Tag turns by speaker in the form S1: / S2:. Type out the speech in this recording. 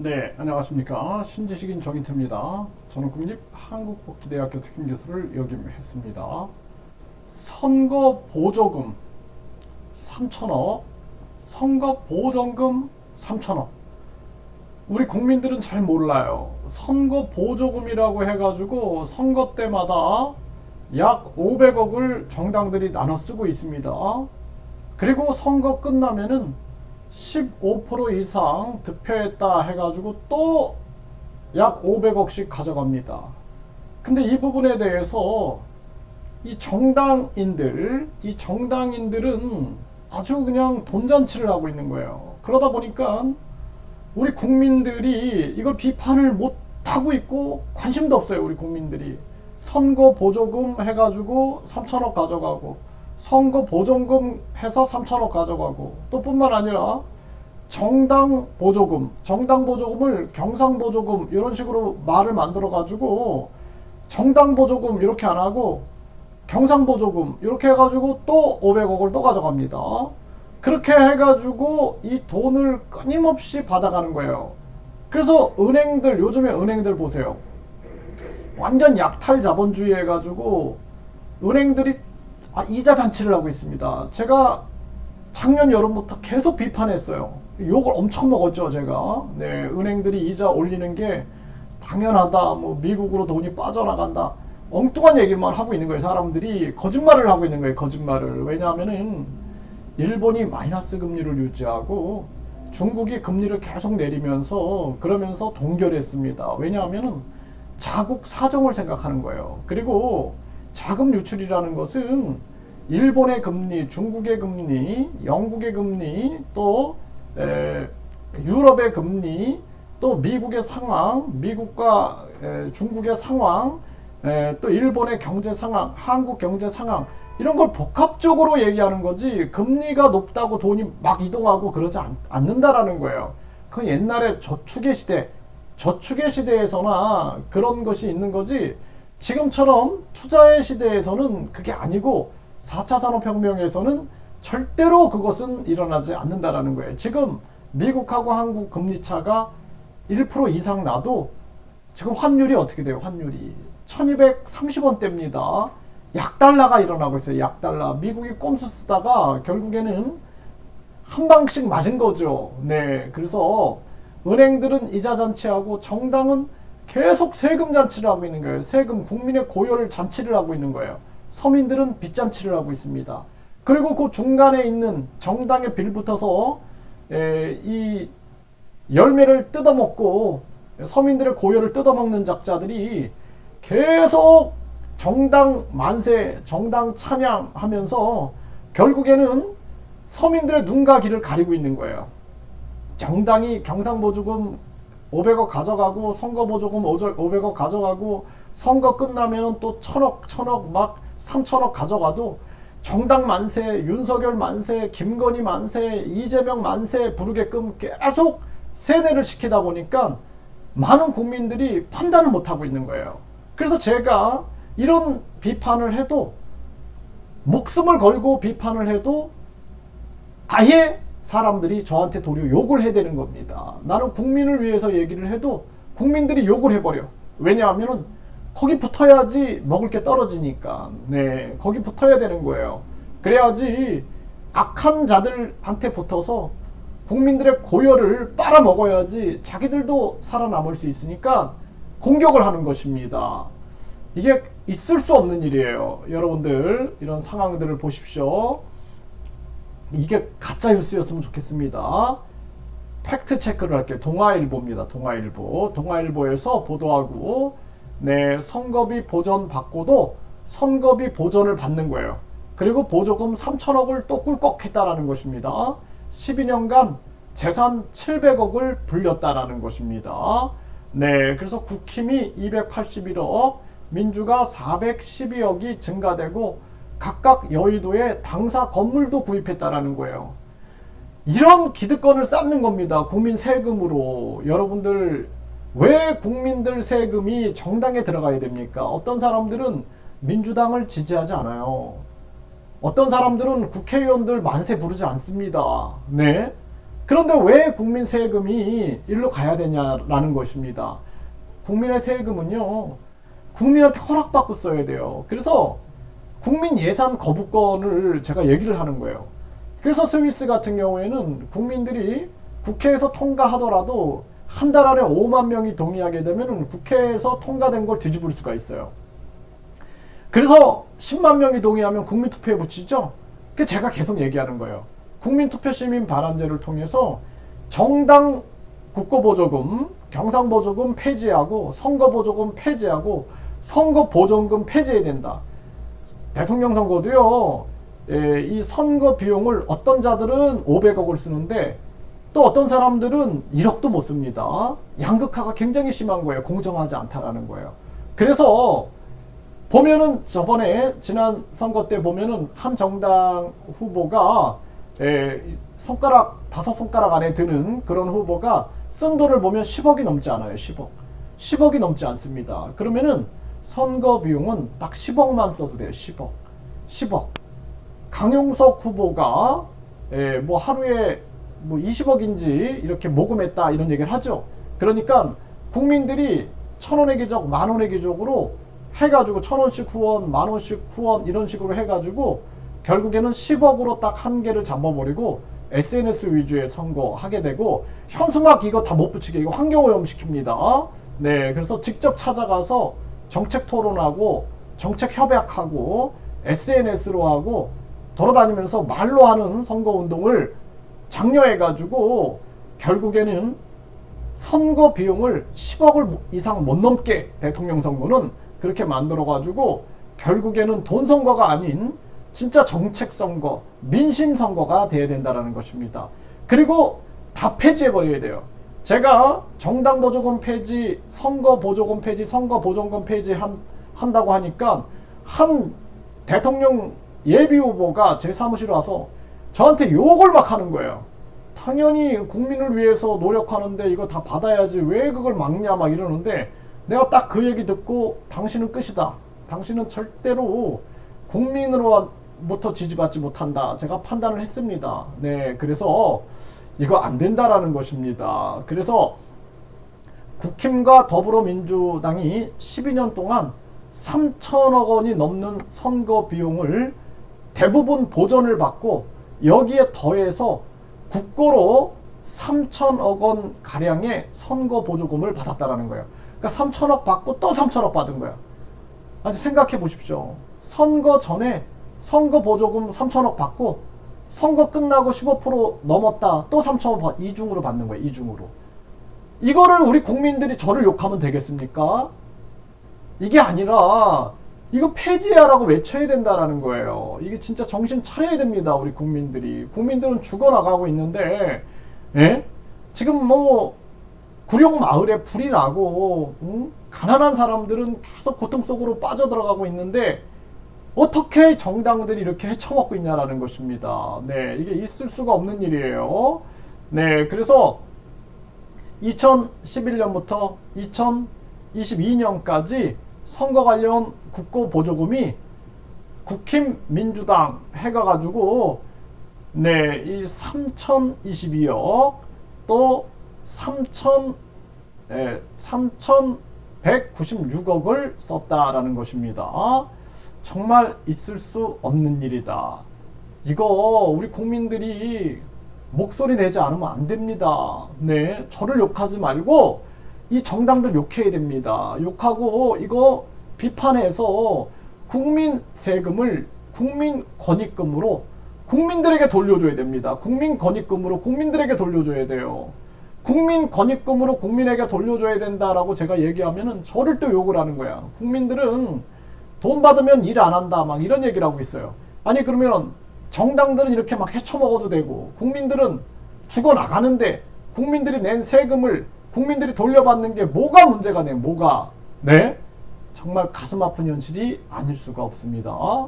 S1: 네, 안녕하십니까. 신지식인 정인태입니다. 저는 국립한국복지대학교 특임교수를 역임했습니다. 선거 보조금 3천억, 선거 보전금 3천억. 우리 국민들은 잘 몰라요. 선거 보조금이라고 해가지고 선거 때마다 약 500억을 정당들이 나눠 쓰고 있습니다. 그리고 선거 끝나면은 15% 이상 득표했다 해가지고 또 약 500억씩 가져갑니다. 근데 이 부분에 대해서 이 정당인들은 아주 그냥 돈잔치를 하고 있는 거예요. 그러다 보니까 우리 국민들이 이걸 비판을 못 하고 있고 관심도 없어요. 우리 국민들이 선거 보조금 해가지고 3천억 가져가고 선거 보전금 해서 3천억 가져가고 또 뿐만 아니라 정당 보조금을 경상 보조금 이런 식으로 말을 만들어 가지고 정당 보조금 이렇게 안 하고 경상 보조금 이렇게 해가지고 또 500억을 또 가져갑니다. 그렇게 해가지고 이 돈을 끊임없이 받아가는 거예요. 그래서 요즘에 은행들 보세요. 완전 약탈 자본주의 해가지고 은행들이 이자 잔치를 하고 있습니다. 제가 작년 여름부터 계속 비판했어요. 욕을 엄청 먹었죠, 제가. 네, 은행들이 이자 올리는 게 당연하다. 뭐 미국으로 돈이 빠져나간다. 엉뚱한 얘기만 하고 있는 거예요. 사람들이 거짓말을 하고 있는 거예요. 거짓말을. 왜냐하면은 일본이 마이너스 금리를 유지하고 중국이 금리를 계속 내리면서 그러면서 동결했습니다. 왜냐하면은 자국 사정을 생각하는 거예요. 그리고 자금 유출이라는 것은 일본의 금리, 중국의 금리, 영국의 금리, 또 유럽의 금리, 또 미국의 상황, 미국과 중국의 상황, 또 일본의 경제 상황, 한국 경제 상황 이런 걸 복합적으로 얘기하는 거지 금리가 높다고 돈이 막 이동하고 그러지 않는다라는 거예요. 그 옛날에 저축의 시대에서나 그런 것이 있는 거지 지금처럼 투자의 시대에서는 그게 아니고 4차 산업혁명에서는 절대로 그것은 일어나지 않는다라는 거예요. 지금 미국하고 한국 금리 차가 1% 이상 나도 지금 환율이 어떻게 돼요? 환율이 1230원대입니다. 약달러가 일어나고 있어요. 약달러. 미국이 꼼수 쓰다가 결국에는 한 방씩 맞은 거죠. 네. 그래서 은행들은 이자 잔치하고 정당은 계속 세금 잔치를 하고 있는 거예요. 세금, 국민의 고혈을 잔치를 하고 있는 거예요. 서민들은 빚잔치를 하고 있습니다. 그리고 그 중간에 있는 정당에 빌붙어서 이 열매를 뜯어먹고 서민들의 고열을 뜯어먹는 작자들이 계속 정당 만세, 정당 찬양하면서 결국에는 서민들의 눈과 귀를 가리고 있는 거예요. 정당이 경상보조금 500억 가져가고 선거보조금 500억 가져가고 선거 끝나면 또 천억 막 3천억 가져가도 정당 만세, 윤석열 만세, 김건희 만세, 이재명 만세 부르게끔 계속 세뇌를 시키다 보니까 많은 국민들이 판단을 못하고 있는 거예요. 그래서 제가 이런 비판을 해도 목숨을 걸고 비판을 해도 아예 사람들이 저한테 도리어 욕을 해대는 겁니다. 나는 국민을 위해서 얘기를 해도 국민들이 욕을 해버려. 왜냐하면 거기 붙어야지 먹을 게 떨어지니까. 네, 거기 붙어야 되는 거예요. 그래야지 악한 자들한테 붙어서 국민들의 고열을 빨아먹어야지 자기들도 살아남을 수 있으니까 공격을 하는 것입니다. 이게 있을 수 없는 일이에요. 여러분들 이런 상황들을 보십시오. 이게 가짜 뉴스였으면 좋겠습니다. 팩트 체크를 할게요. 동아일보입니다. 동아일보에서 보도하고 네, 선거비 보전 받고도 선거비 보전을 받는 거예요. 그리고 보조금 3천억을 또 꿀꺽했다라는 것입니다. 12년간 재산 700억을 불렸다라는 것입니다. 네, 그래서 국힘이 281억, 민주가 412억이 증가되고 각각 여의도에 당사 건물도 구입했다라는 거예요. 이런 기득권을 쌓는 겁니다. 국민 세금으로. 여러분들 왜 국민들 세금이 정당에 들어가야 됩니까? 어떤 사람들은 민주당을 지지하지 않아요. 어떤 사람들은 국회의원들 만세 부르지 않습니다. 네. 그런데 왜 국민 세금이 일로 가야 되냐라는 것입니다. 국민의 세금은요, 국민한테 허락받고 써야 돼요. 그래서 국민 예산 거부권을 제가 얘기를 하는 거예요. 그래서 스위스 같은 경우에는 국민들이 국회에서 통과하더라도 한 달 안에 5만 명이 동의하게 되면 국회에서 통과된 걸 뒤집을 수가 있어요. 그래서 10만 명이 동의하면 국민투표에 붙이죠. 그 제가 계속 얘기하는 거예요. 국민투표 시민 발언제를 통해서 정당 국고보조금, 경상보조금 폐지하고 선거보조금 폐지하고 선거보전금 폐지해야 된다. 대통령 선거도요, 이 선거 비용을 어떤 자들은 500억을 쓰는데 또 어떤 사람들은 1억도 못 씁니다. 양극화가 굉장히 심한 거예요. 공정하지 않다라는 거예요. 그래서 보면은 저번에 지난 선거 때 보면은 한 정당 후보가 손가락 5손가락 안에 드는 그런 후보가 쓴 돈을 보면 10억이 넘지 않아요. 10억이 넘지 않습니다. 그러면은 선거 비용은 딱 10억만 써도 돼요. 10억. 강용석 후보가 뭐 하루에 뭐 20억인지 이렇게 모금했다 이런 얘기를 하죠. 그러니까 국민들이 1,000원의 기적, 10,000원의 기적으로 해가지고 1,000원씩 후원, 10,000원씩 후원 이런 식으로 해가지고 결국에는 10억으로 딱 한 개를 잡아버리고 SNS 위주의 선거 하게 되고 현수막 이거 다 못 붙이게 이거 환경오염 시킵니다. 네, 그래서 직접 찾아가서 정책 토론하고 정책 협약하고 SNS로 하고 돌아다니면서 말로 하는 선거 운동을 장려해가지고 결국에는 선거 비용을 10억을 이상 못 넘게 대통령 선거는 그렇게 만들어가지고 결국에는 돈 선거가 아닌 진짜 정책 선거, 민심 선거가 돼야 된다는 것입니다. 그리고 다 폐지해버려야 돼요. 제가 정당 보조금 폐지, 선거 보조금 폐지, 선거 보조금 폐지 한다고 하니까 한 대통령 예비 후보가 제 사무실에 와서 저한테 욕을 막 하는 거예요. 당연히 국민을 위해서 노력하는데 이거 다 받아야지 왜 그걸 막냐 막 이러는데 내가 딱 그 얘기 듣고 당신은 끝이다. 당신은 절대로 국민으로부터 지지받지 못한다. 제가 판단을 했습니다. 네, 그래서 이거 안 된다라는 것입니다. 그래서 국힘과 더불어민주당이 12년 동안 3천억 원이 넘는 선거 비용을 대부분 보전을 받고 여기에 더해서 국고로 3천억 원 가량의 선거 보조금을 받았다라는 거예요. 그러니까 3천억 받고 또 3천억 받은 거야. 아니 생각해 보십시오. 선거 전에 선거 보조금 3천억 받고 선거 끝나고 15% 넘었다. 또 3천억 이중으로 받는 거예요. 이중으로. 이거를 우리 국민들이 저를 욕하면 되겠습니까? 이게 아니라 이거 폐지하라고 외쳐야 된다라는 거예요. 이게 진짜 정신 차려야 됩니다. 우리 국민들이. 국민들은 죽어나가고 있는데 지금 뭐 구룡 마을에 불이 나고 가난한 사람들은 계속 고통 속으로 빠져들어가고 있는데 어떻게 정당들이 이렇게 헤쳐먹고 있냐라는 것입니다. 네, 이게 있을 수가 없는 일이에요. 네, 그래서 2011년부터 2022년까지 선거 관련 국고 보조금이 국힘 민주당 해가가지고 네, 이 3,022억 또 3,196억을 썼다라는 것입니다. 정말 있을 수 없는 일이다. 이거 우리 국민들이 목소리 내지 않으면 안 됩니다. 네, 저를 욕하지 말고 이 정당들 욕해야 됩니다. 욕하고 이거 비판해서 국민 세금을 국민 권익금으로 국민들에게 돌려줘야 됩니다. 국민 권익금으로 국민들에게 돌려줘야 돼요. 국민 권익금으로 국민에게 돌려줘야 된다라고 제가 얘기하면은 저를 또 욕을 하는 거야. 국민들은 돈 받으면 일 안 한다 막 이런 얘기를 하고 있어요. 아니 그러면 정당들은 이렇게 막 헤쳐먹어도 되고 국민들은 죽어나가는데 국민들이 낸 세금을 국민들이 돌려받는 게 뭐가 문제가 돼? 뭐가? 네? 정말 가슴 아픈 현실이 아닐 수가 없습니다.